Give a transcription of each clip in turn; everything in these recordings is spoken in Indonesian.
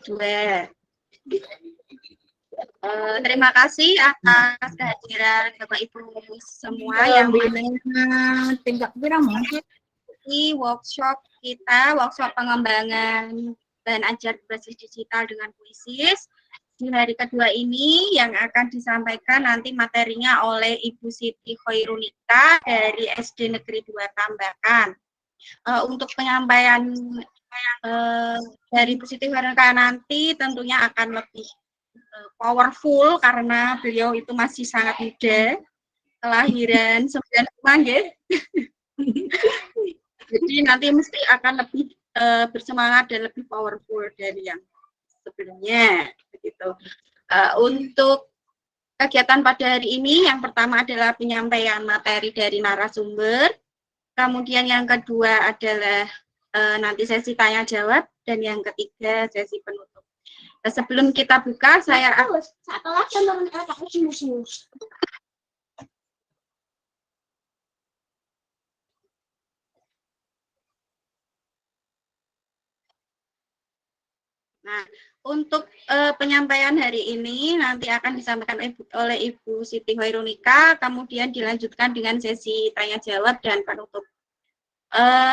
kedua. Terima kasih atas kehadiran Bapak Ibu semua yang tingkat berapa di workshop kita, workshop pengembangan bahan ajar berbasis digital dengan Kuisis. Di hari kedua ini yang akan disampaikan nanti materinya oleh Ibu Siti Khairunika dari SD Negeri 2 Tambakan. Untuk penyampaian dari Ibu Siti Khairunika nanti tentunya akan lebih powerful karena beliau itu masih sangat muda, kelahiran 95 ya. Jadi nanti mesti akan lebih bersemangat dan lebih powerful dari yang sebelumnya. Begitu. Untuk kegiatan pada hari ini, yang pertama adalah penyampaian materi dari narasumber. Kemudian yang kedua adalah nanti sesi tanya jawab, dan yang ketiga sesi penutup. Sebelum kita buka, saya Nah, untuk penyampaian hari ini nanti akan disampaikan oleh Ibu Siti Khairunika, kemudian dilanjutkan dengan sesi tanya jawab dan penutup.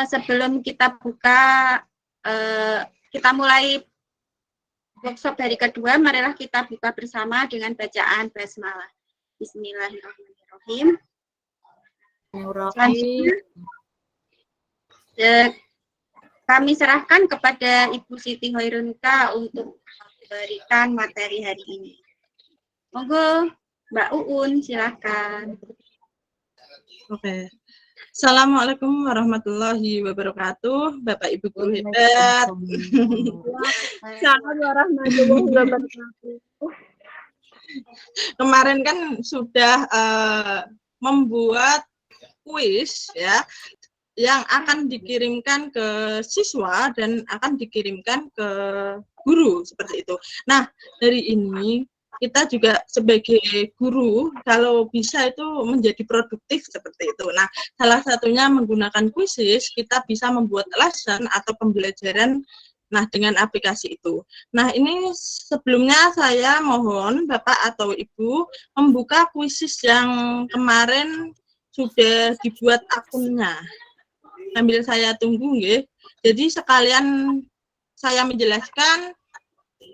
Sebelum kita buka, kita mulai workshop hari kedua, marilah kita buka bersama dengan bacaan basmalah. Bismillahirrahmanirrahim. Kami serahkan kepada Ibu Siti Khairunika untuk memberikan materi hari ini. Monggo, Mbak Uun, silakan. Oke. Assalamualaikum warahmatullahi wabarakatuh, Bapak Ibu guru hebat. Assalamualaikum warahmatullahi wabarakatuh. Kemarin kan sudah membuat kuis ya, yang akan dikirimkan ke siswa dan akan dikirimkan ke guru seperti itu. Nah, dari ini kita juga sebagai guru kalau bisa itu menjadi produktif seperti itu. Nah, salah satunya menggunakan Kuisis, kita bisa membuat lesson atau pembelajaran dengan aplikasi itu. Nah, ini sebelumnya saya mohon Bapak atau Ibu membuka Kuisis yang kemarin sudah dibuat akunnya. Sambil saya tunggu nggih. Jadi sekalian saya menjelaskan,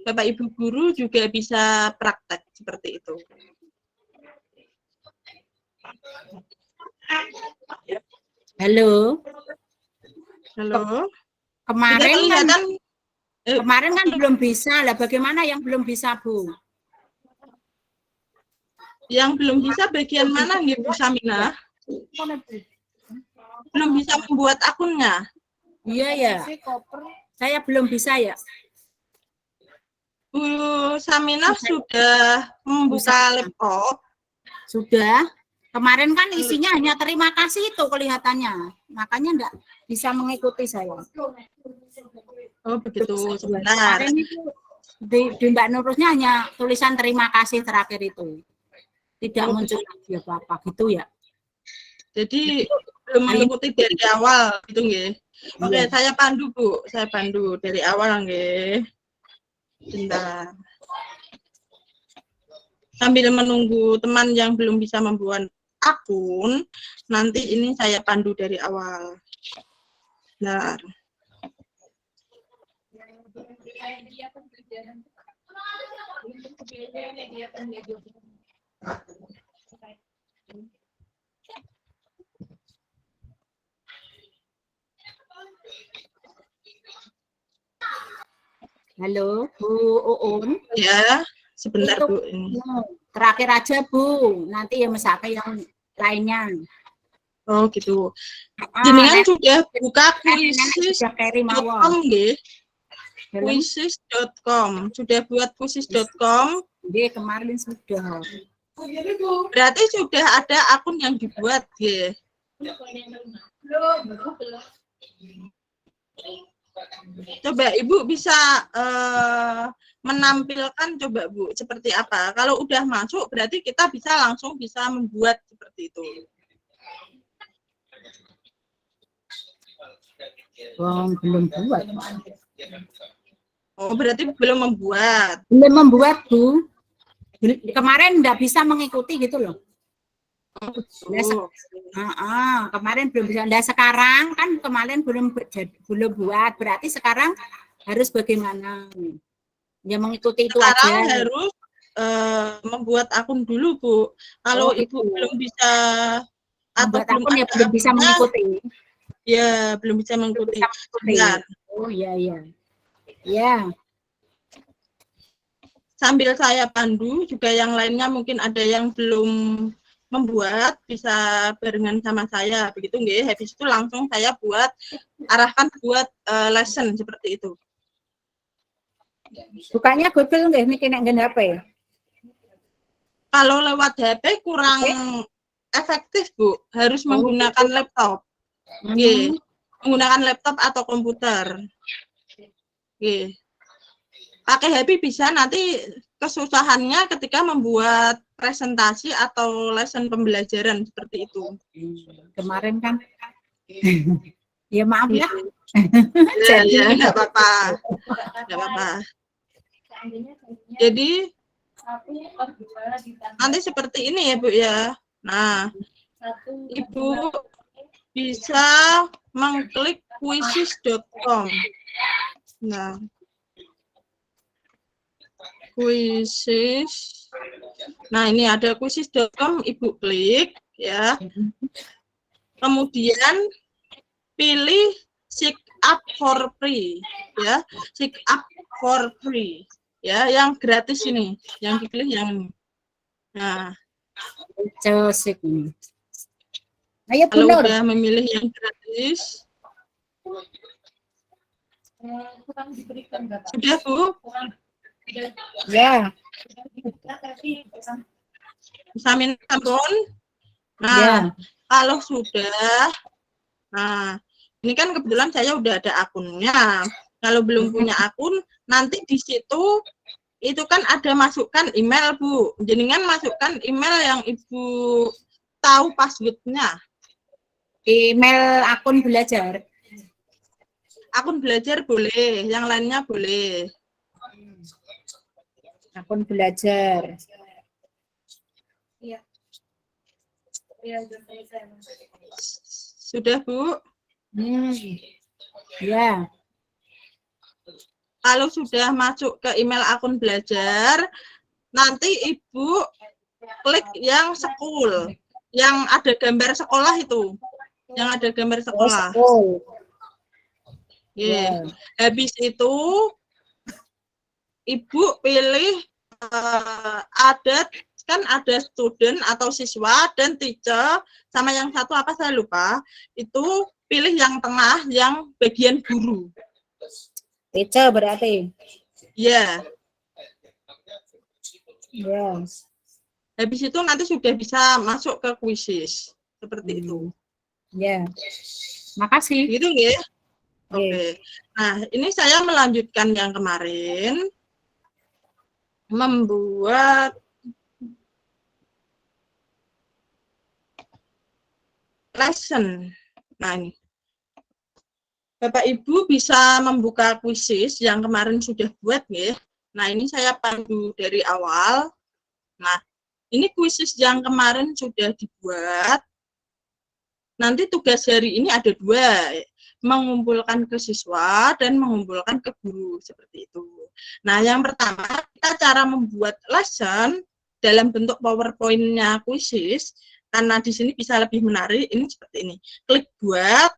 Bapak Ibu guru juga bisa praktek seperti itu. Halo. Halo. Kemarin kan belum bisa lah. Bagaimana yang belum bisa, Bu? Yang belum bisa bagian mana nggih Bu Samina? Belum bisa membuat akunnya. Iya ya. Saya belum bisa ya. Bu Samina sudah membuka laptop. Sudah. Kemarin kan isinya hanya terima kasih itu kelihatannya. Makanya enggak bisa mengikuti saya. Oh begitu, sebentar. Kemarin itu di Mbak Nurusnya hanya tulisan terima kasih terakhir itu. Tidak muncul lagi apa-apa gitu ya. Jadi belum mengikuti dari awal gitu nggih. Oke, saya pandu Bu, saya pandu dari awal nggih. Bentar. Sambil menunggu teman yang belum bisa membuat akun, nanti ini saya pandu dari awal. Bentar. Halo, Bu Uun. Ya, sebentar Untuk, Bu. Ini. Terakhir aja Bu, nanti yang misalkan yang lainnya. Oh gitu. Jenengan sudah buka kuisis.com nggih? Kuisis.com. Sudah buat kuisis.com? Nggih, kemarin sudah. Berarti sudah ada akun yang dibuat nggih. Coba Ibu bisa menampilkan coba Bu seperti apa. Kalau udah masuk berarti kita bisa langsung bisa membuat seperti itu. Belum buat. Oh, berarti belum membuat. Belum membuat, Bu. Kemarin nggak bisa mengikuti gitu loh. Oh, Kemarin belum bisa. Nah, sekarang kan kemarin belum buat. Berarti sekarang harus bagaimana? Ya mengikuti itu sekarang aja. harus membuat akun dulu, Bu. Kalau gitu. Ibu belum bisa atau Membuat belum akun ya ada belum bisa akunnya, mengikuti. ya belum bisa Belum mengikuti. bisa mengikuti. Bentar. Oh iya iya. Ya. Sambil saya pandu, juga yang lainnya mungkin ada yang belum membuat, bisa barengan sama saya. Begitu nggih, habis itu langsung saya arahkan buat lesson seperti itu. Bukanya Google nggih niki nek nggen HP. Kalau lewat HP kurang efektif, Bu. Harus menggunakan laptop. Nggih. Menggunakan laptop atau komputer. Nggih. Pakai HP bisa, nanti kesusahannya ketika membuat presentasi atau lesson pembelajaran seperti itu. Kemarin kan ya maaf ya. Ya, enggak apa-apa. Enggak apa-apa. Jadi nanti seperti ini ya, Bu ya. Nah, Ibu bisa mengklik quizzes.com. Nah, quizzes. Nah, ini ada quizzes.com, Ibu klik ya. Kemudian pilih sign up for free ya. Sign up for free ya, yang gratis ini. Yang dipilih yang ini. Nah, Cosik ini. Ayo kalau Bunur. udah memilih yang gratis, sudah Bu? Ya. Bisa minta pun. Nah, Ya. kalau sudah, nah ini kan kebetulan saya udah ada akunnya. Kalau belum punya akun, nanti di situ itu kan ada masukkan email, Bu. Jenengan masukkan email yang Ibu tahu passwordnya. Email akun belajar. Akun belajar boleh, yang lainnya boleh. Akun belajar. Sudah, Bu? Ya. Kalau sudah masuk ke email akun belajar, nanti Ibu klik yang school, yang ada gambar sekolah itu. Yang ada gambar sekolah. Yeah. Habis itu Ibu pilih ada student atau siswa dan teacher, sama yang satu apa saya lupa. Itu pilih yang tengah, yang bagian guru. Teacher berarti. Ya. Ya. Habis itu nanti sudah bisa masuk ke quizzes seperti itu. Ya. Makasih. Gitu nggih? Oke. Nah, ini saya melanjutkan yang kemarin, membuat lesson. Nah, ini. Bapak Ibu bisa membuka quizzes yang kemarin sudah buat ya. Nah, ini saya pandu dari awal. Nah, ini quizzes yang kemarin sudah dibuat. Nanti tugas hari ini ada 2, mengumpulkan ke siswa dan mengumpulkan ke guru, seperti itu. Nah, yang pertama, kita cara membuat lesson dalam bentuk PowerPoint-nya quizzes, karena di sini bisa lebih menarik, ini seperti ini. Klik buat.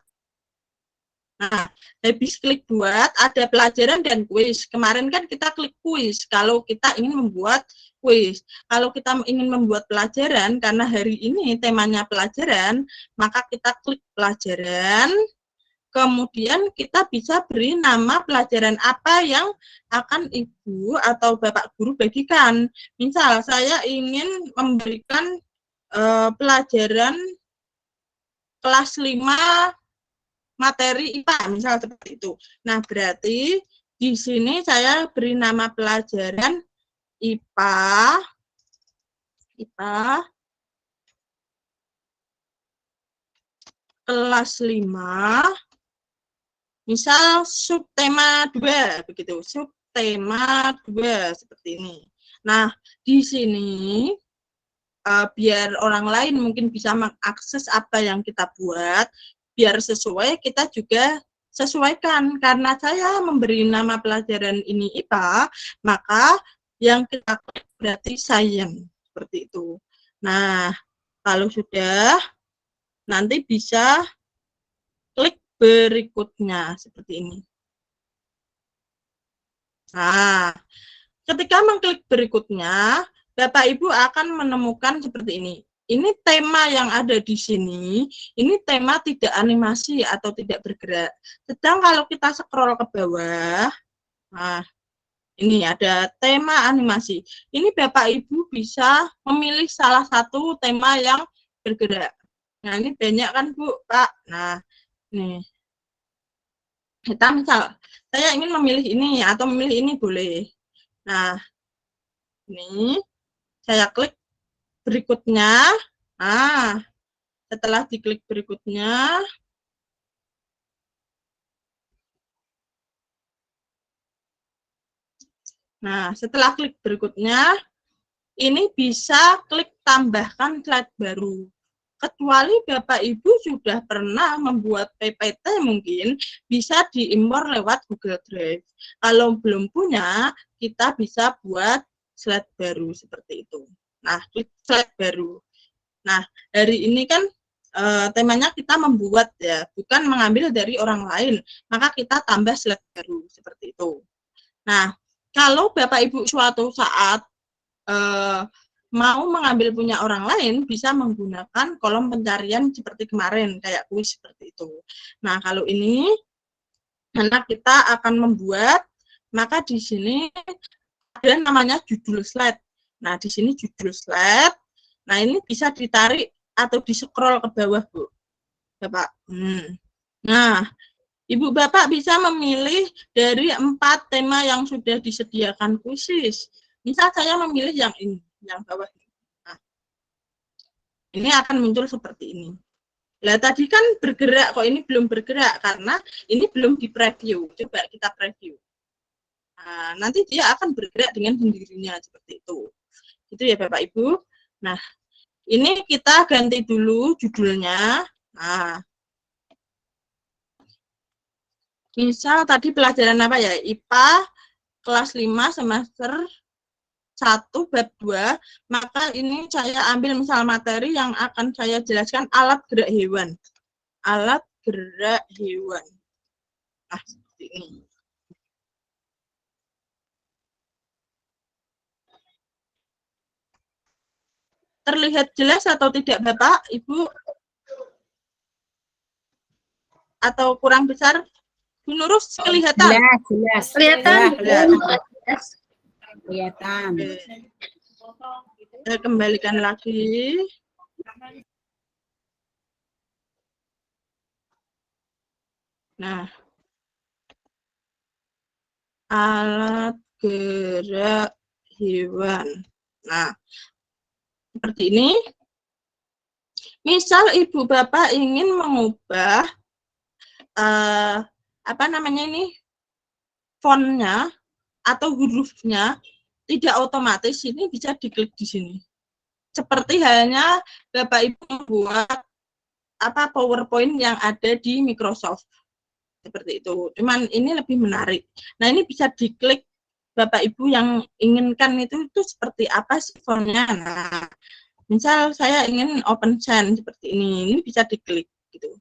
Nah, habis klik buat, ada pelajaran dan kuis. Kemarin kan kita klik kuis, kalau kita ingin membuat kuis. Kalau kita ingin membuat pelajaran, karena hari ini temanya pelajaran, maka kita klik pelajaran, kemudian kita bisa beri nama pelajaran apa yang akan Ibu atau Bapak Guru bagikan. Misal, saya ingin memberikan pelajaran kelas 5 materi IPA, misal seperti itu. Nah, berarti di sini saya beri nama pelajaran IPA kelas 5, misal subtema 2, begitu. tema 2 seperti ini. Nah, di sini biar orang lain mungkin bisa mengakses apa yang kita buat, biar sesuai, kita juga sesuaikan. Karena saya memberi nama pelajaran ini IPA, maka yang kita klik berarti science, seperti itu. Nah, kalau sudah, nanti bisa klik berikutnya, seperti ini. Nah, ketika mengklik berikutnya, Bapak Ibu akan menemukan seperti ini. Ini tema yang ada di sini, ini tema tidak animasi atau tidak bergerak. Sedang kalau kita scroll ke bawah, nah, ini ada tema animasi. Ini Bapak Ibu bisa memilih salah satu tema yang bergerak. Nah, ini banyak kan Bu, Pak. Nah, nih. Kita misal, saya ingin memilih ini atau memilih ini boleh. Nah, ini saya klik berikutnya. Nah, setelah diklik berikutnya, nah setelah klik berikutnya, ini bisa klik tambahkan slide baru. Kecuali Bapak Ibu sudah pernah membuat PPT mungkin bisa diimpor lewat Google Drive. Kalau belum punya, kita bisa buat slide baru seperti itu. Nah, klik slide baru. Nah, hari ini kan temanya kita membuat ya, bukan mengambil dari orang lain, maka kita tambah slide baru seperti itu. Nah, kalau Bapak Ibu suatu saat mau mengambil punya orang lain, bisa menggunakan kolom pencarian seperti kemarin, kayak kuis seperti itu. Nah, kalau ini, karena kita akan membuat, maka di sini ada namanya judul slide. Nah, di sini judul slide. Nah, ini bisa ditarik atau di-scroll ke bawah, Bu. Bapak. Nah, Ibu Bapak bisa memilih dari 4 tema yang sudah disediakan khusus. Misal saya memilih yang ini, yang bawah. Nah, ini akan muncul seperti ini. Lah tadi kan bergerak, kok ini belum bergerak karena ini belum di preview. Coba kita preview. Nah, nanti dia akan bergerak dengan sendirinya seperti itu. Itu ya Bapak Ibu. Nah, ini kita ganti dulu judulnya. Nah, misal tadi pelajaran apa ya? IPA kelas 5 semester 1 bab 2, maka ini saya ambil misal materi yang akan saya jelaskan alat gerak hewan. Alat gerak hewan. Nah, seperti ini. Terlihat jelas atau tidak Bapak, Ibu? Atau kurang besar? Bu Nurus kelihatan? Jelas. Kelihatan. Kelihatan. Saya kembalikan lagi. Nah, alat gerak hewan. Nah, seperti ini. Misal Ibu Bapak ingin mengubah apa namanya ini, fontnya atau hurufnya, tidak otomatis, ini bisa diklik di sini. Seperti halnya Bapak Ibu membuat apa PowerPoint yang ada di Microsoft. Seperti itu. Cuman ini lebih menarik. Nah, ini bisa diklik Bapak Ibu yang inginkan itu seperti apa sih fontnya. Nah, misal saya ingin open sand seperti ini bisa diklik gitu.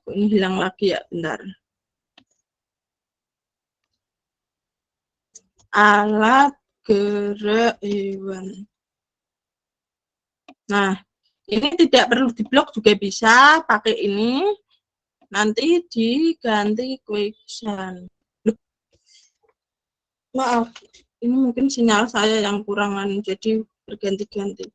Ini hilang lagi ya, bentar. Alat gerak hewan. Nah, ini tidak perlu diblok juga bisa pakai ini. Nanti diganti quicksand. Maaf, ini mungkin sinyal saya yang kurangan, jadi berganti-ganti.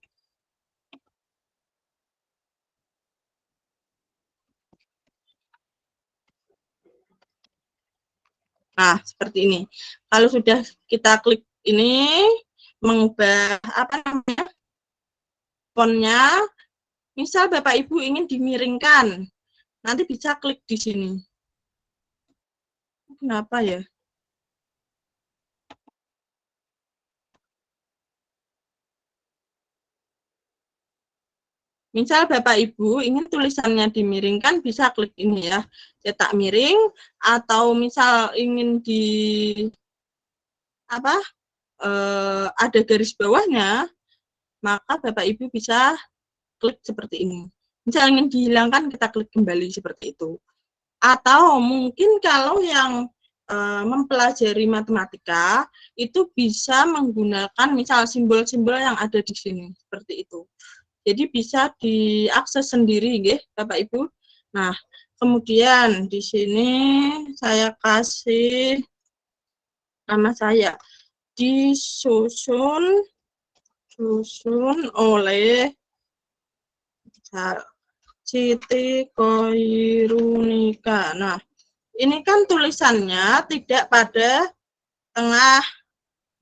Nah, seperti ini. Kalau sudah kita klik ini, mengubah apa namanya, fontnya, misal Bapak Ibu ingin dimiringkan, nanti bisa klik di sini. Kenapa ya? Misal Bapak Ibu ingin tulisannya dimiringkan, bisa klik ini ya, cetak miring, atau misal ingin di apa ada garis bawahnya, maka Bapak Ibu bisa klik seperti ini. Misal ingin dihilangkan, kita klik kembali seperti itu. Atau mungkin kalau yang mempelajari matematika itu bisa menggunakan misal simbol-simbol yang ada di sini seperti itu. Jadi bisa diakses sendiri, nggih, Bapak Ibu. Nah, kemudian di sini saya kasih nama saya, disusun oleh Siti Koirunika. Nah, ini kan tulisannya tidak pada tengah,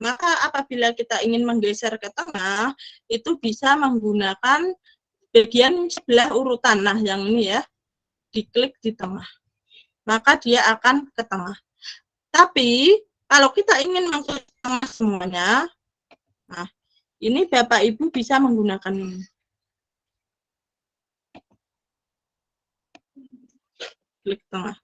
maka apabila kita ingin menggeser ke tengah, itu bisa menggunakan bagian sebelah urutan. Nah, yang ini ya, diklik di tengah, maka dia akan ke tengah. Tapi, kalau kita ingin mengklik tengah semuanya, nah, ini Bapak Ibu bisa menggunakan ini. Klik tengah.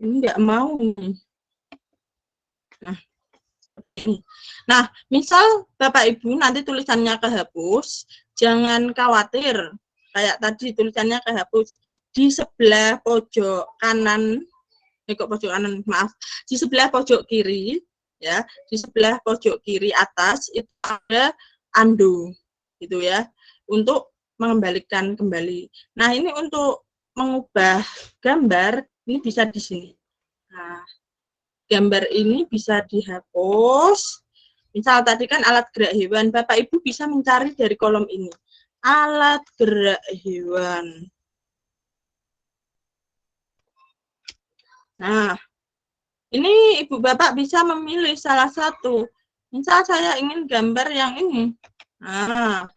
Ini nggak mau nih. Nah, misal Bapak Ibu nanti tulisannya kehapus, jangan khawatir. Kayak tadi tulisannya kehapus. Di sebelah pojok kanan, kok pojok kanan, maaf. Di sebelah pojok kiri, ya, di sebelah pojok kiri atas itu ada undo, gitu ya, untuk mengembalikan kembali. Nah, ini untuk mengubah gambar, ini bisa di sini. Nah, gambar ini bisa dihapus. Misal tadi kan alat gerak hewan, Bapak Ibu bisa mencari dari kolom ini. Alat gerak hewan. Nah, ini Ibu Bapak bisa memilih salah satu. Misal saya ingin gambar yang ini. Nah,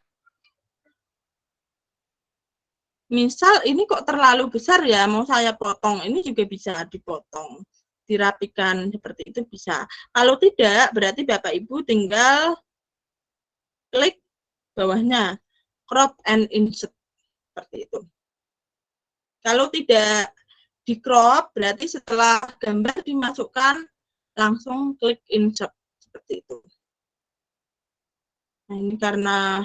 misal ini kok terlalu besar ya, mau saya potong, ini juga bisa dipotong. Dirapikan seperti itu bisa. Kalau tidak, berarti Bapak Ibu tinggal klik bawahnya, crop and insert, seperti itu. Kalau tidak di crop, berarti setelah gambar dimasukkan, langsung klik insert, seperti itu. Nah, ini karena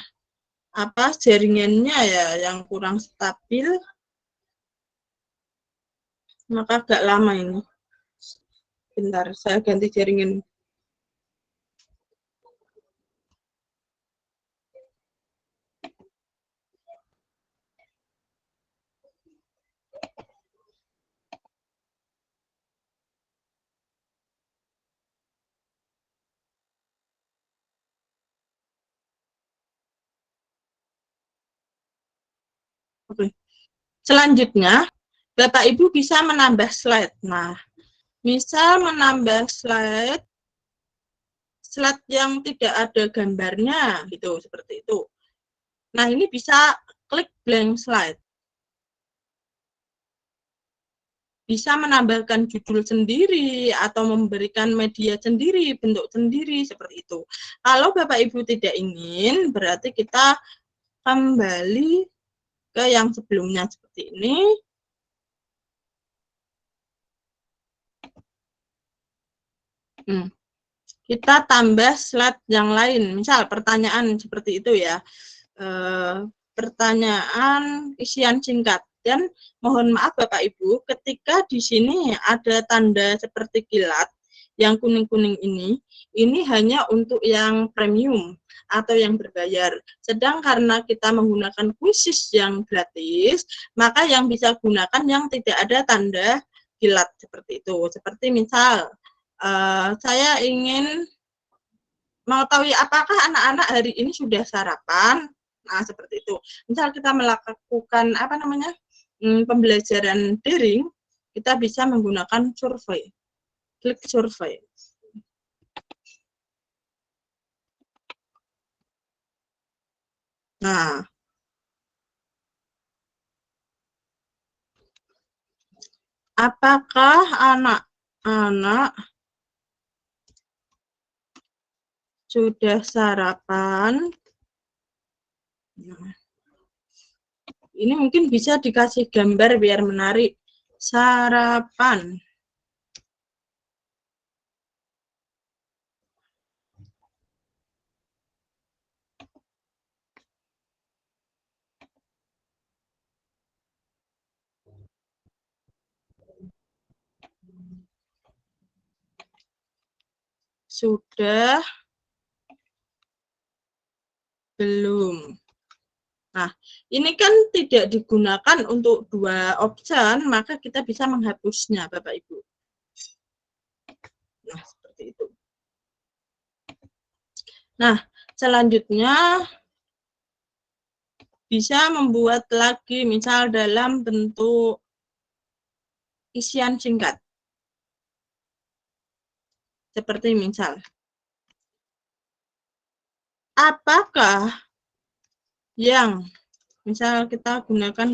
apa, jaringannya ya yang kurang stabil, maka agak lama ini. Bentar, saya ganti jaringan. Oke. Selanjutnya, Bapak Ibu bisa menambah slide. Nah, misal menambah slide yang tidak ada gambarnya, gitu, seperti itu. Nah, ini bisa klik blank slide. Bisa menambahkan judul sendiri atau memberikan media sendiri, bentuk sendiri, seperti itu. Kalau Bapak Ibu tidak ingin, berarti kita kembali ke yang sebelumnya seperti ini. Kita tambah slide yang lain, misal pertanyaan seperti itu ya. Pertanyaan isian singkat. Dan mohon maaf Bapak Ibu, ketika di sini ada tanda seperti kilat yang kuning-kuning ini hanya untuk yang premium atau yang berbayar. Sedang karena kita menggunakan quizzes yang gratis, maka yang bisa gunakan yang tidak ada tanda kilat seperti itu. Seperti misal, saya ingin mengetahui apakah anak-anak hari ini sudah sarapan. Nah, seperti itu. Misal kita melakukan apa namanya, pembelajaran daring, kita bisa menggunakan survei. Klik survei. Nah, apakah anak-anak sudah sarapan? Nah, ini mungkin bisa dikasih gambar biar menarik. Sarapan. Sudah belum? Nah, ini kan tidak digunakan untuk dua option, maka kita bisa menghapusnya, Bapak Ibu. Nah, seperti itu. Nah, selanjutnya bisa membuat lagi, misal dalam bentuk isian singkat. Seperti misal, apakah yang, misal kita gunakan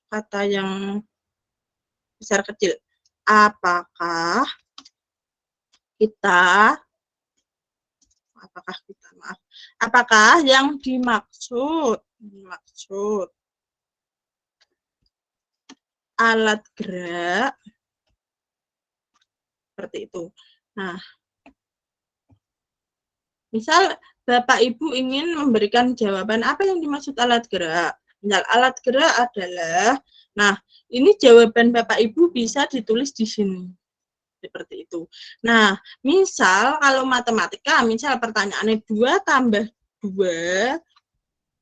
kata yang besar kecil, apakah kita, apakah yang dimaksud alat gerak, seperti itu. Nah, misal Bapak Ibu ingin memberikan jawaban apa yang dimaksud alat gerak. Misal alat gerak adalah, nah ini jawaban Bapak Ibu bisa ditulis di sini. Seperti itu. Nah, misal kalau matematika, misal pertanyaannya 2 tambah 2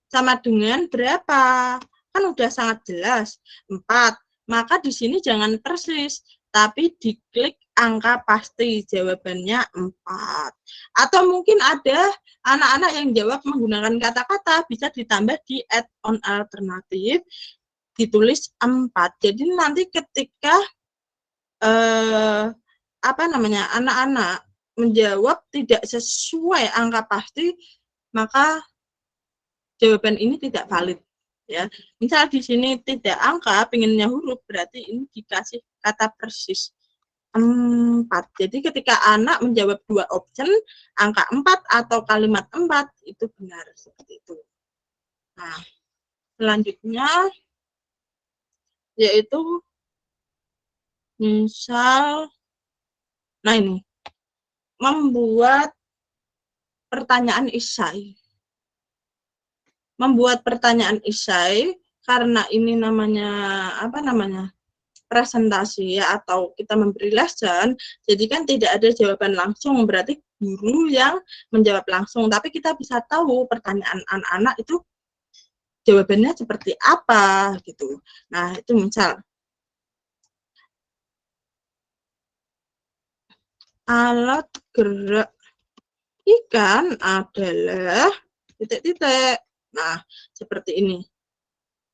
sama dengan berapa? Kan udah sangat jelas, 4. Maka di sini jangan persis, tapi diklik angka pasti, jawabannya 4. Atau mungkin ada anak-anak yang jawab menggunakan kata-kata, bisa ditambah di add-on alternatif, ditulis 4. Jadi nanti ketika anak-anak menjawab tidak sesuai angka pasti, maka jawaban ini tidak valid. Ya, misal di sini tidak angka, pengennya huruf, berarti ini dikasih kata persis 4. Jadi ketika anak menjawab 2 option, angka 4 atau kalimat 4 itu benar, seperti itu. Nah, selanjutnya yaitu misal, nah ini, membuat pertanyaan esai. Membuat pertanyaan esai, karena ini namanya, presentasi ya, atau kita memberi lesson, jadi kan tidak ada jawaban langsung, berarti guru yang menjawab langsung, tapi kita bisa tahu pertanyaan anak-anak itu jawabannya seperti apa, gitu. Nah, itu misal, alat gerak ikan adalah titik-titik. Nah, seperti ini.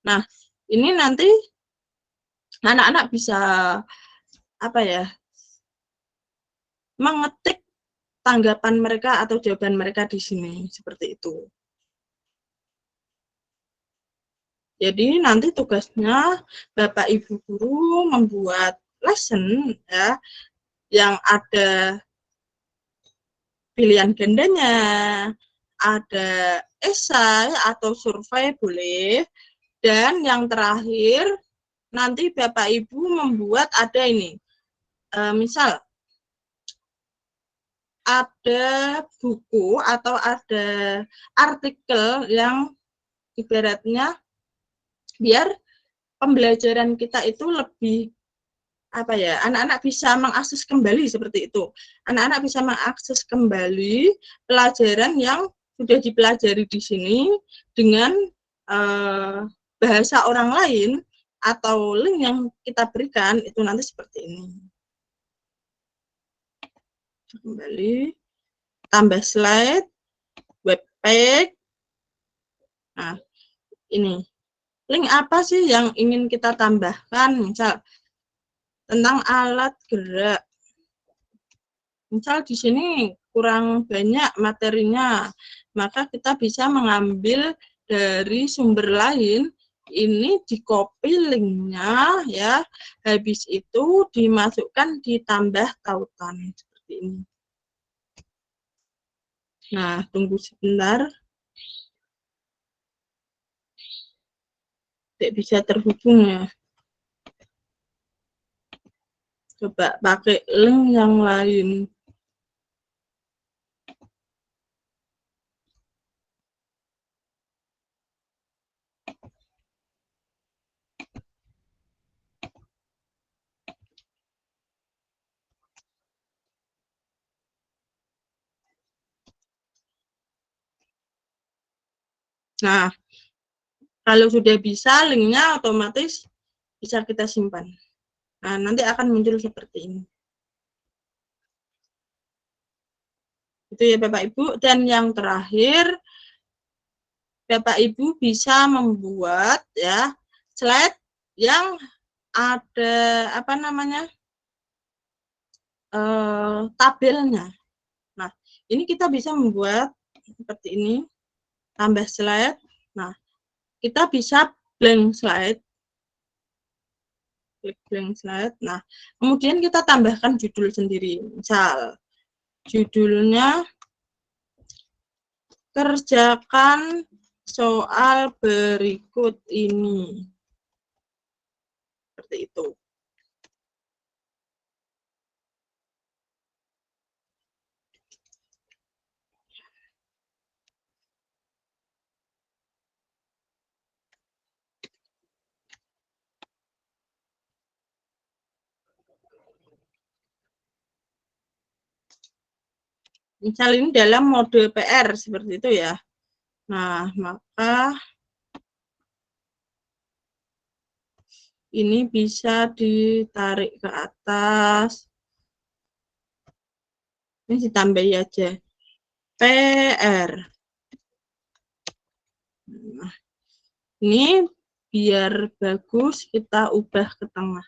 Nah, ini nanti anak-anak bisa mengetik tanggapan mereka atau jawaban mereka di sini, seperti itu. Jadi nanti tugasnya Bapak Ibu guru membuat lesson ya, yang ada pilihan gandanya, ada esai atau survei boleh, dan yang terakhir nanti Bapak Ibu membuat ada ini, misal ada buku atau ada artikel yang ibaratnya biar pembelajaran kita itu lebih anak-anak bisa mengakses kembali, seperti itu. Anak-anak bisa mengakses kembali pelajaran yang sudah dipelajari di sini dengan bahasa orang lain atau link yang kita berikan itu nanti seperti ini. Kembali, tambah slide, webpage. Nah, ini link apa sih yang ingin kita tambahkan, misal tentang alat gerak. Misal di sini kurang banyak materinya, maka kita bisa mengambil dari sumber lain ini di copy linknya ya, habis itu dimasukkan ditambah tautan seperti ini. Nah, tunggu sebentar. Tidak bisa terhubung ya. Coba pakai link yang lain. Nah, kalau sudah bisa, linknya otomatis bisa kita simpan. Nah, nanti akan muncul seperti ini. Itu ya Bapak Ibu. Dan yang terakhir, Bapak Ibu bisa membuat ya slide yang ada apa namanya tabelnya. Nah, ini kita bisa membuat seperti ini, tambah slide. Nah, kita bisa blank slide. Klik blank slide. Nah, kemudian kita tambahkan judul sendiri. Misal, judulnya kerjakan soal berikut ini. Seperti itu. Misal ini dalam mode PR seperti itu ya. Nah, maka ini bisa ditarik ke atas. Ini ditambahi aja. PR. Nah, ini biar bagus kita ubah ke tengah.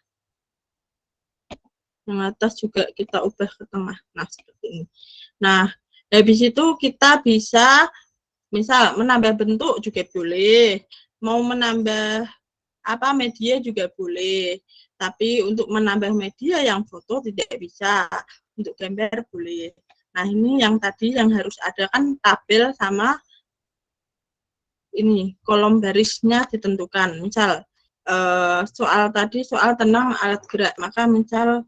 Yang atas juga kita ubah ke tengah. Nah, seperti ini. Nah, habis itu kita bisa misal menambah bentuk juga boleh. Mau menambah apa media juga boleh. Tapi untuk menambah media yang foto tidak bisa. Untuk gambar boleh. Nah, ini yang tadi yang harus ada kan tabel sama ini kolom barisnya ditentukan. Misal soal tadi soal tentang alat gerak, maka misal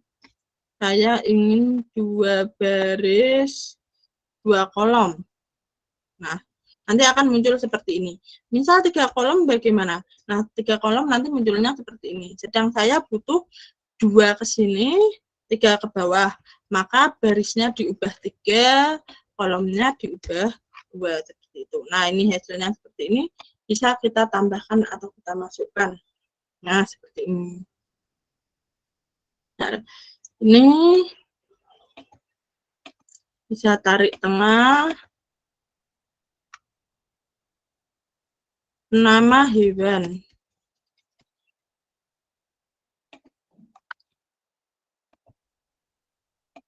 saya ingin 2 baris 2 kolom. Nah, nanti akan muncul seperti ini. Misal 3 kolom bagaimana? Nah, 3 kolom nanti munculnya seperti ini. Sedang saya butuh 2 ke sini, 3 ke bawah. Maka barisnya diubah 3, kolomnya diubah 2 seperti itu. Nah, ini hasilnya seperti ini. Bisa kita tambahkan atau kita masukkan. Nah, seperti ini. Nah, ini bisa tarik tengah. Nama hewan.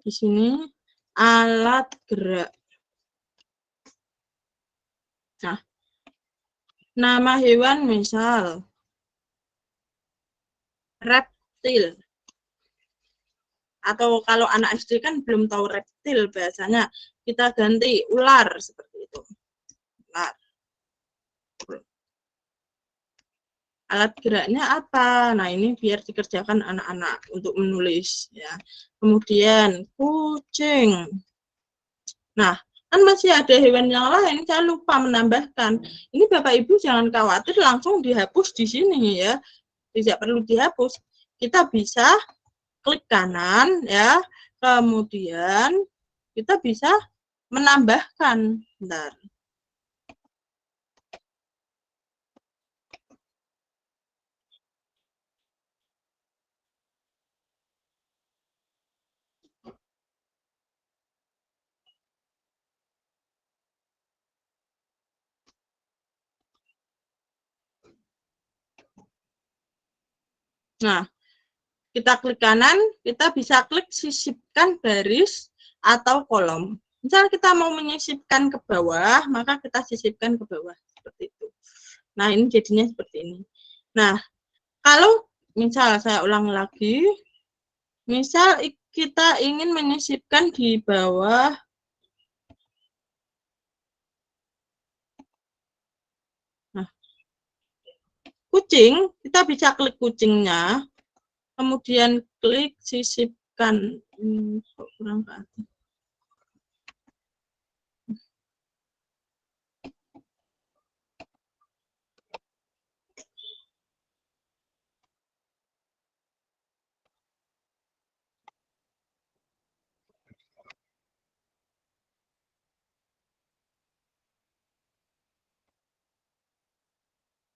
Di sini alat gerak. Nah, nama hewan misal reptil. Atau kalau anak SD kan belum tahu reptil bahasanya, kita ganti ular seperti itu. Ular. Alat geraknya apa? Nah, ini biar dikerjakan anak-anak untuk menulis ya. Kemudian kucing. Nah, kan masih ada hewan yang lain, saya lupa menambahkan. Ini Bapak Ibu jangan khawatir, langsung dihapus di sini ya. Tidak perlu dihapus. Kita bisa klik kanan ya, kemudian kita bisa menambahkan. Bentar. Nah, kita klik kanan, kita bisa klik sisipkan baris atau kolom. Misal kita mau menyisipkan ke bawah, maka kita sisipkan ke bawah seperti itu. Nah, ini jadinya seperti ini. Nah, kalau misal saya ulang lagi, misal kita ingin menyisipkan di bawah kucing, kita bisa klik kucingnya, kemudian klik sisipkan. Kok kurang ke atas.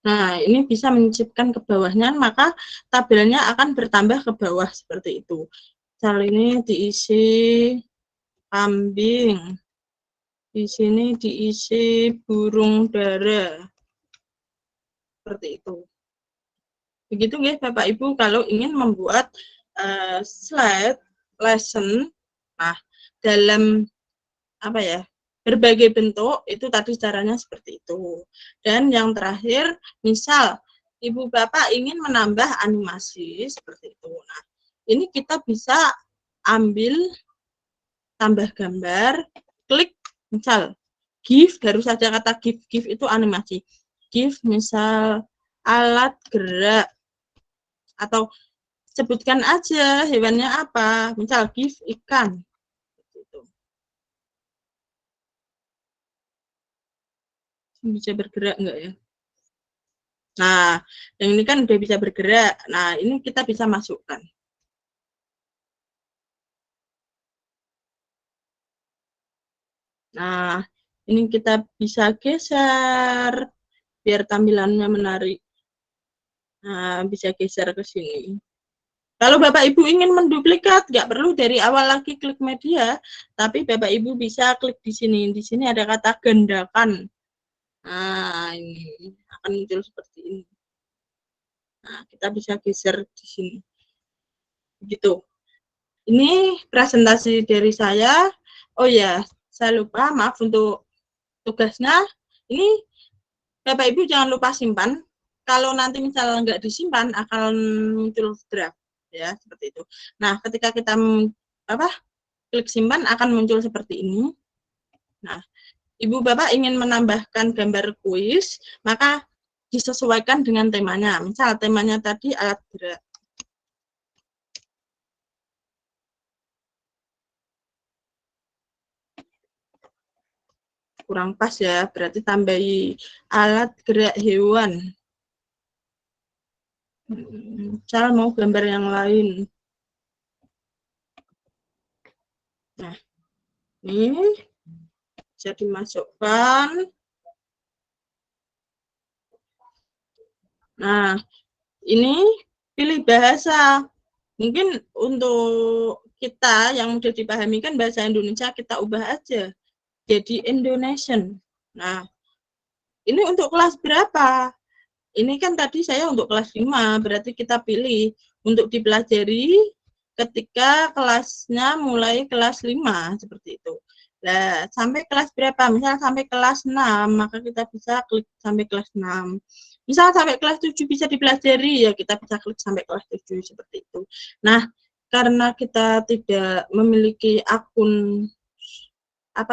Nah, ini bisa menyisipkan ke bawahnya, maka tabelnya akan bertambah ke bawah seperti itu. Misal ini diisi kambing, di sini diisi burung dara, seperti itu. Begitu ya Bapak Ibu kalau ingin membuat slide lesson, nah dalam apa ya, berbagai bentuk, itu tadi caranya seperti itu. Dan yang terakhir, misal Ibu Bapak ingin menambah animasi seperti itu. Nah, ini kita bisa ambil tambah gambar, klik misal GIF, baru saja kata GIF, GIF itu animasi. GIF misal alat gerak, atau sebutkan aja hewannya apa, misal GIF ikan. Bisa bergerak enggak ya? Nah, yang ini kan udah bisa bergerak. Nah, ini kita bisa masukkan. Nah, ini kita bisa geser biar tampilannya menarik. Nah, bisa geser ke sini. Kalau Bapak Ibu ingin menduplikat, nggak perlu dari awal lagi klik media, tapi Bapak Ibu bisa klik di sini. Di sini ada kata gandakan. Nah, ini akan muncul seperti ini. Nah, kita bisa geser di sini. Begitu. Ini presentasi dari saya. Oh ya, saya lupa, maaf untuk tugasnya. Ini Bapak Ibu jangan lupa simpan. Kalau nanti misalnya nggak disimpan akan muncul draft ya, seperti itu. Nah, ketika kita klik simpan akan muncul seperti ini. Nah, Ibu Bapak ingin menambahkan gambar kuis, maka disesuaikan dengan temanya. Misal temanya tadi alat gerak. Kurang pas ya, berarti tambahi alat gerak hewan. Misal mau gambar yang lain. Nah, ini bisa dimasukkan. Nah, ini pilih bahasa. Mungkin untuk kita yang mudah dipahami kan bahasa Indonesia, kita ubah aja jadi Indonesian. Nah, ini untuk kelas berapa? Ini kan tadi saya untuk kelas 5, berarti kita pilih untuk dipelajari ketika kelasnya mulai kelas 5, seperti itu. Nah, sampai kelas berapa? Misal sampai kelas 6, maka kita bisa klik sampai kelas 6. Misal sampai kelas 7 bisa dipelajari, ya kita bisa klik sampai kelas 7, seperti itu. Nah, karena kita tidak memiliki akun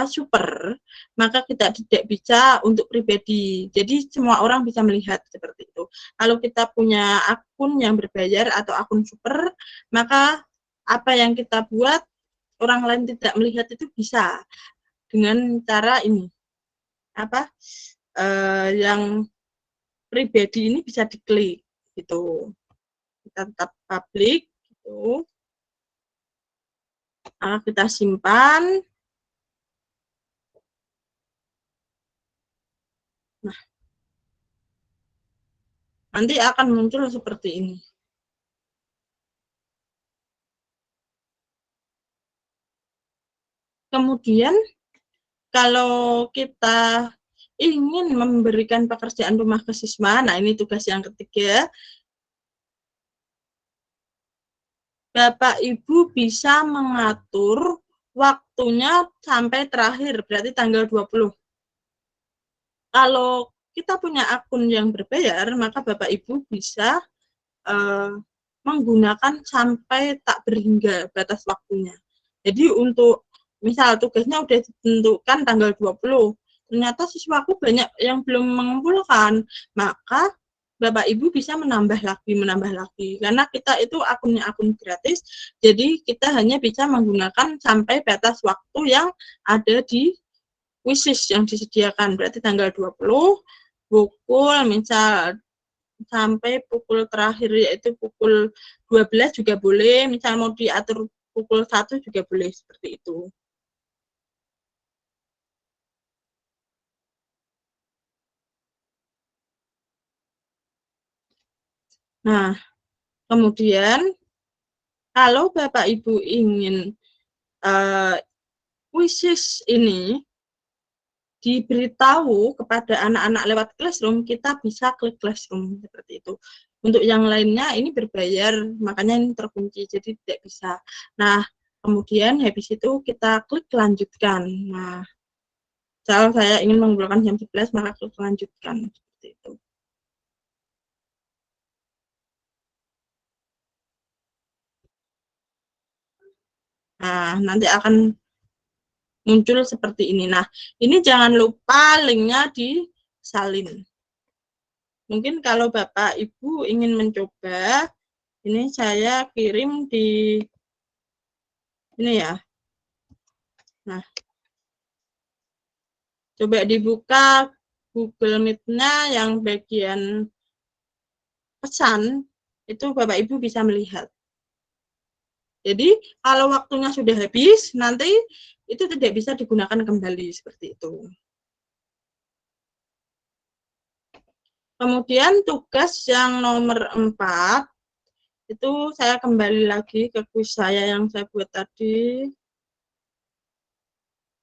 super, maka kita tidak bisa untuk pribadi. Jadi semua orang bisa melihat seperti itu. Kalau kita punya akun yang berbayar atau akun super, maka apa yang kita buat orang lain tidak melihat itu bisa dengan cara ini. Yang pribadi ini bisa diklik gitu. Kita tetap publik gitu. Kita simpan. Nah, nanti akan muncul seperti ini. Kemudian, kalau kita ingin memberikan pekerjaan rumah ke siswa, nah ini tugas yang ketiga, Bapak Ibu bisa mengatur waktunya sampai terakhir, berarti tanggal 20. Kalau kita punya akun yang berbayar, maka Bapak Ibu bisa menggunakan sampai tak berhingga batas waktunya. Jadi untuk misal tugasnya udah ditentukan tanggal 20, ternyata siswaku banyak yang belum mengumpulkan, maka Bapak Ibu bisa menambah lagi, karena kita itu akunnya akun gratis, jadi kita hanya bisa menggunakan sampai batas waktu yang ada di wishlist yang disediakan, berarti tanggal 20 pukul misal sampai pukul terakhir yaitu pukul 12 juga boleh, misal mau diatur pukul 1 juga boleh, seperti itu. Nah, kemudian kalau Bapak Ibu ingin wishlist ini diberitahu kepada anak-anak lewat Classroom, kita bisa klik Classroom seperti itu. Untuk yang lainnya ini berbayar, makanya ini terkunci, jadi tidak bisa. Nah, kemudian habis itu kita klik lanjutkan. Nah, misal saya ingin mengumpulkan jam 11, maka klik lanjutkan seperti itu. Nah, nanti akan muncul seperti ini. Nah, ini jangan lupa linknya disalin. Mungkin kalau Bapak Ibu ingin mencoba, ini saya kirim di ini ya. Nah, coba dibuka Google Meet-nya yang bagian pesan, itu Bapak Ibu bisa melihat. Jadi, kalau waktunya sudah habis, nanti itu tidak bisa digunakan kembali, seperti itu. Kemudian tugas yang nomor 4, itu saya kembali lagi ke kuis saya yang saya buat tadi.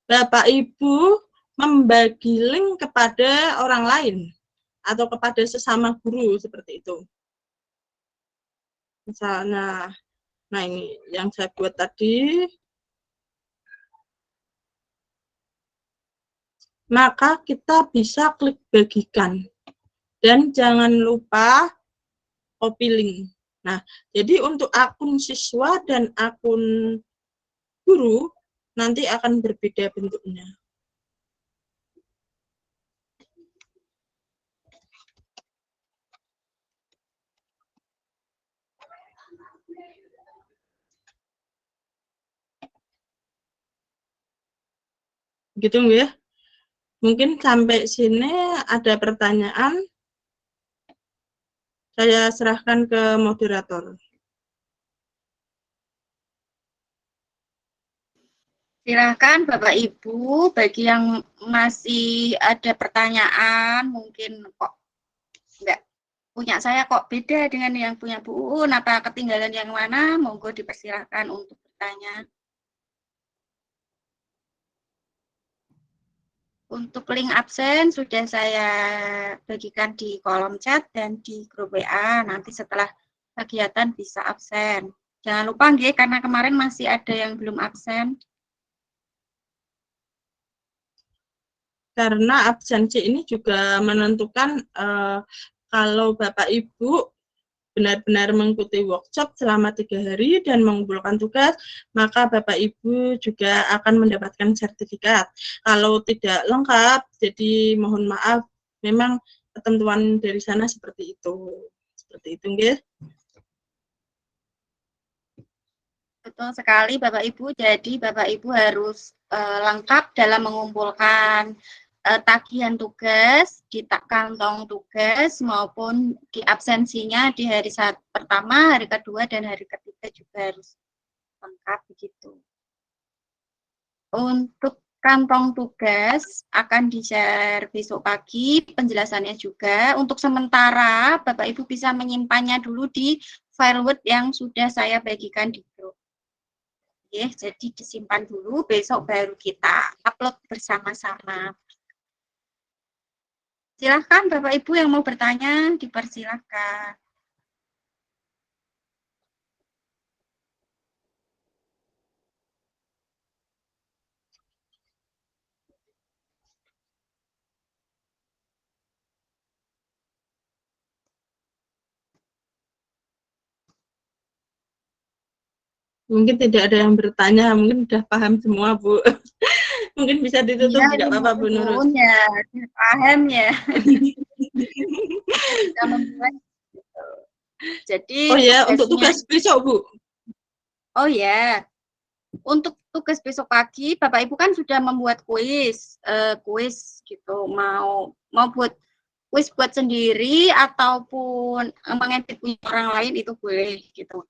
Bapak Ibu membagi link kepada orang lain atau kepada sesama guru, seperti itu. Misalnya, nah ini yang saya buat tadi. Maka kita bisa klik bagikan. Dan jangan lupa copy link. Nah, jadi untuk akun siswa dan akun guru nanti akan berbeda bentuknya. Gitu ya. Mungkin sampai sini ada pertanyaan. Saya serahkan ke moderator. Silakan Bapak Ibu, bagi yang masih ada pertanyaan, mungkin kok enggak punya saya kok beda dengan yang punya Bu Uun, apa ketinggalan yang mana, monggo dipersilahkan untuk bertanya. Untuk link absen sudah saya bagikan di kolom chat dan di grup WA, nanti setelah kegiatan bisa absen. Jangan lupa nggih, karena kemarin masih ada yang belum absen. Karena absensi ini juga menentukan kalau Bapak Ibu benar-benar mengikuti workshop selama 3 hari dan mengumpulkan tugas, maka Bapak Ibu juga akan mendapatkan sertifikat. Kalau tidak lengkap, jadi mohon maaf, memang ketentuan dari sana seperti itu. Seperti itu, nggih. Betul sekali Bapak Ibu, jadi Bapak Ibu harus lengkap dalam mengumpulkan tagihan tugas di kantong tugas maupun di absensinya di hari pertama, hari kedua, dan hari ketiga juga harus lengkap begitu. Untuk kantong tugas akan di-share besok pagi penjelasannya juga. Untuk sementara Bapak Ibu bisa menyimpannya dulu di file Word yang sudah saya bagikan di grup. Oke, jadi disimpan dulu, besok baru kita upload bersama-sama. Silahkan Bapak Ibu yang mau bertanya, dipersilahkan. Mungkin tidak ada yang bertanya, mungkin udah paham semua, Bu. Mungkin bisa ditutup, Iya, nggak apa-apa, Bu Nurul. ya, paham ya. Bisa membuat gitu. Jadi Oh ya, untuk tugasnya, tugas besok, Bu. oh ya, untuk tugas besok pagi, Bapak Ibu kan sudah membuat kuis, kuis gitu. Mau buat kuis buat sendiri ataupun mengedit punya orang lain itu boleh gitu.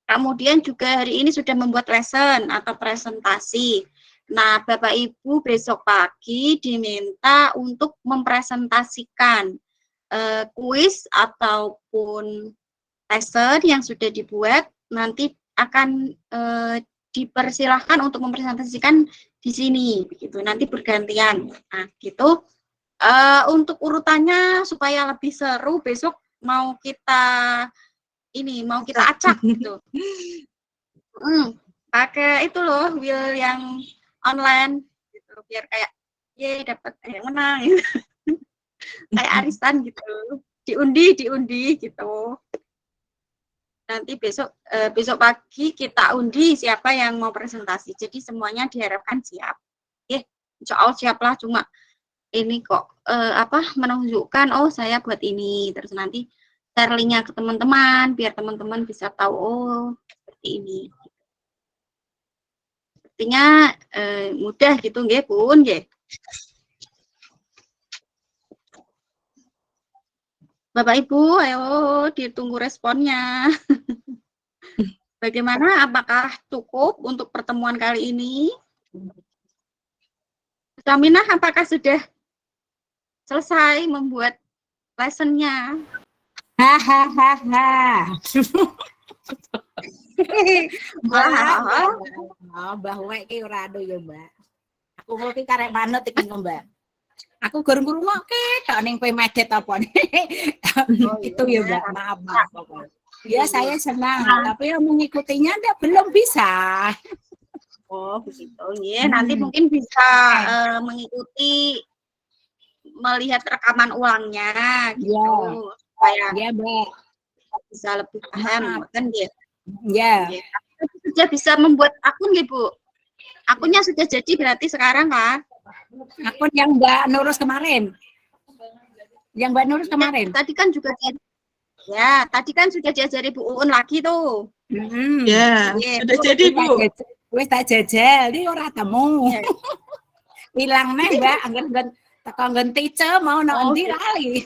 Kemudian juga hari ini sudah membuat lesson atau presentasi. Nah, Bapak Ibu besok pagi diminta untuk mempresentasikan kuis ataupun lesson yang sudah dibuat, nanti akan dipersilahkan untuk mempresentasikan di sini, begitu. Nanti bergantian. Nah, gitu. Untuk urutannya supaya lebih seru, besok mau kita acak gitu. Pakai itu loh, wheel yang online gitu, biar kayak dapat yang menang gitu. Kayak arisan gitu. Diundi gitu. Nanti besok pagi kita undi siapa yang mau presentasi. Jadi semuanya diharapkan siap. Insya Allah siaplah, cuma ini kok menunjukkan saya buat ini, terus nanti share linknya ke teman-teman biar teman-teman bisa tahu seperti ini. Sepertinya mudah gitu nggih, Bun, nggih. Bapak Ibu, ayo ditunggu responnya. Bagaimana? Apakah cukup untuk pertemuan kali ini? Saminah, apakah sudah selesai membuat lesson-nya? Hahaha. Mbah Wek ki ora ado ya, Mbak. Aku kok ki karek manut iki, Mbak. Aku gurung ngrungokke tok ning kowe medhet apa. Itu ya, Mbak. Maaf. Ya, saya senang, tapi yang mengikutinya belum bisa. Oh, begitu. Ya, nanti mungkin bisa mengikuti, melihat rekaman ulangnya gitu. Supaya Mbak. Bisa lebih paham, kan ya? Ya. Sudah bisa membuat akun nggih, Bu? Akunnya sudah jadi berarti sekarang kan? Akun yang Mbak Nurus kemarin. Yang Mbak Nurus kemarin. Tadi kan juga tadi kan sudah diajari Bu Uun lagi tuh. Ya, sudah jadi, Bu. Wis tak jajal, iki ora temu. Ilang neh, Mbak, anggen teko ngenti mau nang ndi lali.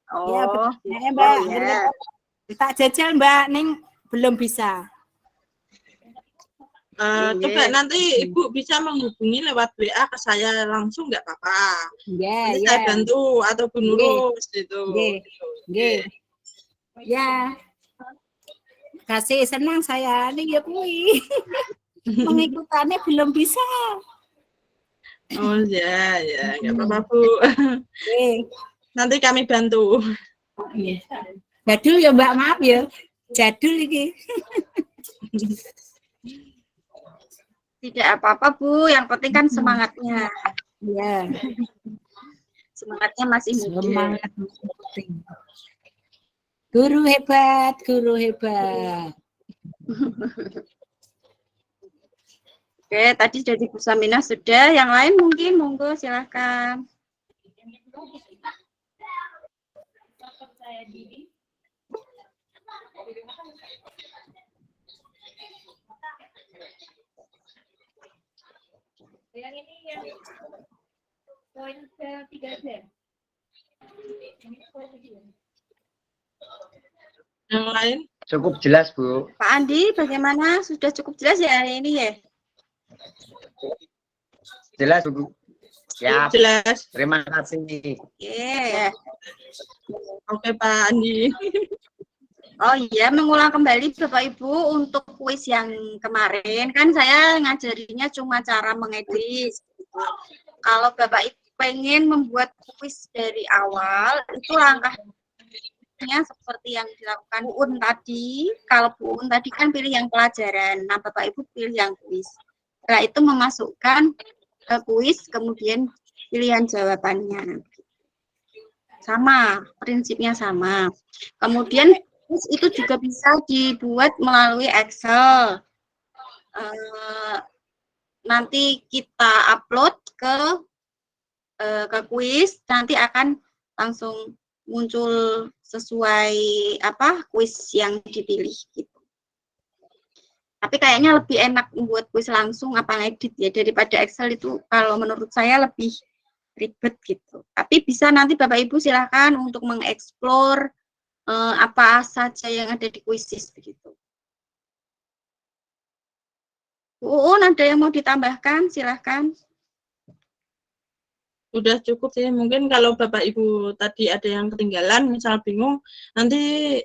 Oh, ya, Mbak. Tak jajal, Mbak, ning belum bisa. Coba nanti Ibu bisa menghubungi lewat WA ke saya langsung, nggak apa-apa. Nanti saya bantu atau Bu Nurus gitu. Nggih. Ya. Kasih senang saya nih ya kuwi. Mengikutannya belum bisa. Oh ya, nggak apa-apa, Bu. Nanti kami bantu. Jadul ya, Mbak, maaf ya. Jadul iki. Tidak apa-apa, Bu. Yang penting kan semangatnya. Iya. Semangatnya masih muda. Semangat penting. Guru hebat. Oke, tadi dari Bu Saminah sudah. Yang lain mungkin, monggo silahkan. Yang ini yang poin ke-3 Yang lain? Cukup jelas, Bu. Pak Andi, bagaimana? Sudah cukup jelas ya hari ini ya? Jelas, Bu. Ya, Jelas. terima kasih. Oke, Pak Andi. Oh iya, mengulang kembali Bapak Ibu untuk kuis yang kemarin kan saya ngajarinya cuma cara mengedit. Kalau Bapak Ibu pengen membuat kuis dari awal, itu langkahnya seperti yang dilakukan Bu Un tadi. Kalau Bu Un tadi kan pilih yang pelajaran, nah Bapak Ibu pilih yang kuis. Setelah itu memasukkan ke kuis, kemudian pilihan jawabannya. Sama, prinsipnya sama. Kemudian Terus itu juga bisa dibuat melalui Excel. Nanti kita upload ke kuis, nanti akan langsung muncul sesuai kuis yang dipilih gitu. Tapi kayaknya lebih enak membuat kuis langsung apa ngedit ya daripada Excel itu, kalau menurut saya lebih ribet gitu. Tapi bisa nanti Bapak Ibu silakan untuk mengeksplor apa saja yang ada di kuisis begitu. Bu Uun, ada yang mau ditambahkan? Silahkan. Udah cukup sih. Mungkin kalau Bapak Ibu tadi ada yang ketinggalan, misal bingung, nanti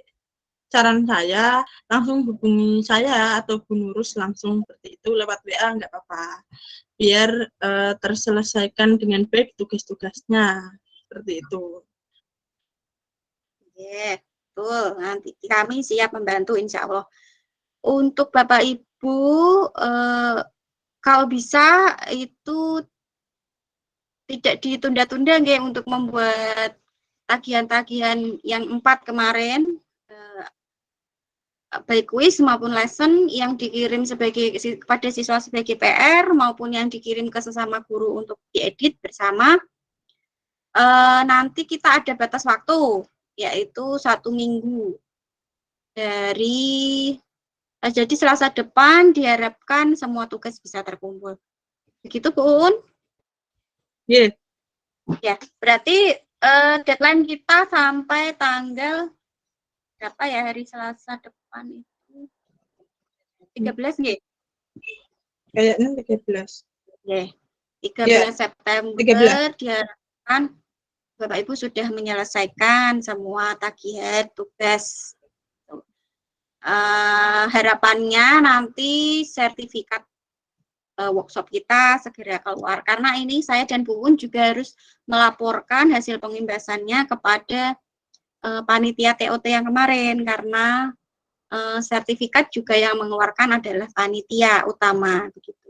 saran saya langsung hubungi saya atau Bu Nurus langsung seperti itu lewat WA, nggak apa-apa. Biar terselesaikan dengan baik tugas-tugasnya. Seperti itu. Oke, betul. Nanti kami siap membantu insya Allah. Untuk Bapak Ibu, kalau bisa itu tidak ditunda-tunda nggih untuk membuat tagihan-tagihan yang 4 kemarin, baik kuis maupun lesson yang dikirim kepada siswa sebagai PR maupun yang dikirim ke sesama guru untuk diedit bersama. Nanti kita ada batas waktu, yaitu 1 minggu. Jadi Selasa depan diharapkan semua tugas bisa terkumpul. Begitu Bu Uun? Yeah. Ya, berarti deadline kita sampai tanggal berapa ya hari Selasa depan itu? 13 nggih? Kayaknya 13. Nggih. 13 September 13. diharapkan Bapak Ibu sudah menyelesaikan semua tagihan tugas. Harapannya nanti sertifikat workshop kita segera keluar, karena ini saya dan Bu Uun juga harus melaporkan hasil pengimbasannya kepada panitia TOT yang kemarin, karena sertifikat juga yang mengeluarkan adalah panitia utama begitu.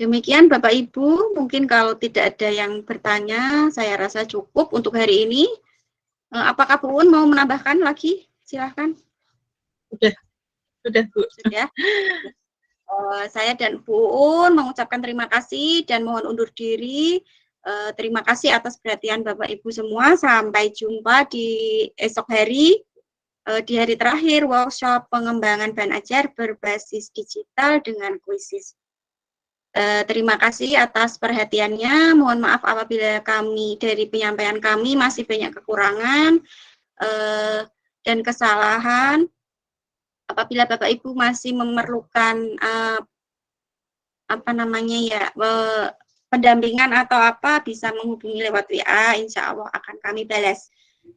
Demikian Bapak Ibu, mungkin kalau tidak ada yang bertanya, saya rasa cukup untuk hari ini. Apakah Bu Uun mau menambahkan lagi? Silahkan. Sudah Bu. Sudah. Saya dan Bu Uun mengucapkan terima kasih dan mohon undur diri. Terima kasih atas perhatian Bapak Ibu semua. Sampai jumpa di esok hari, di hari terakhir workshop pengembangan bahan ajar berbasis digital dengan kuisis. Terima kasih atas perhatiannya. Mohon maaf apabila kami dari penyampaian kami masih banyak kekurangan dan kesalahan. Apabila Bapak Ibu masih memerlukan pendampingan atau apa, bisa menghubungi lewat WA, insya Allah akan kami balas.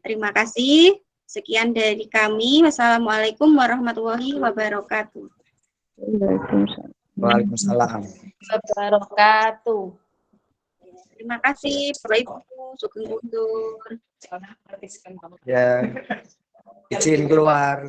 Terima kasih. Sekian dari kami. Wassalamualaikum warahmatullahi wabarakatuh. Waalaikumsalam. Wabarakatuh. Terima kasih, Bapak Ibu. Sugeng undur. Ya, izin keluar.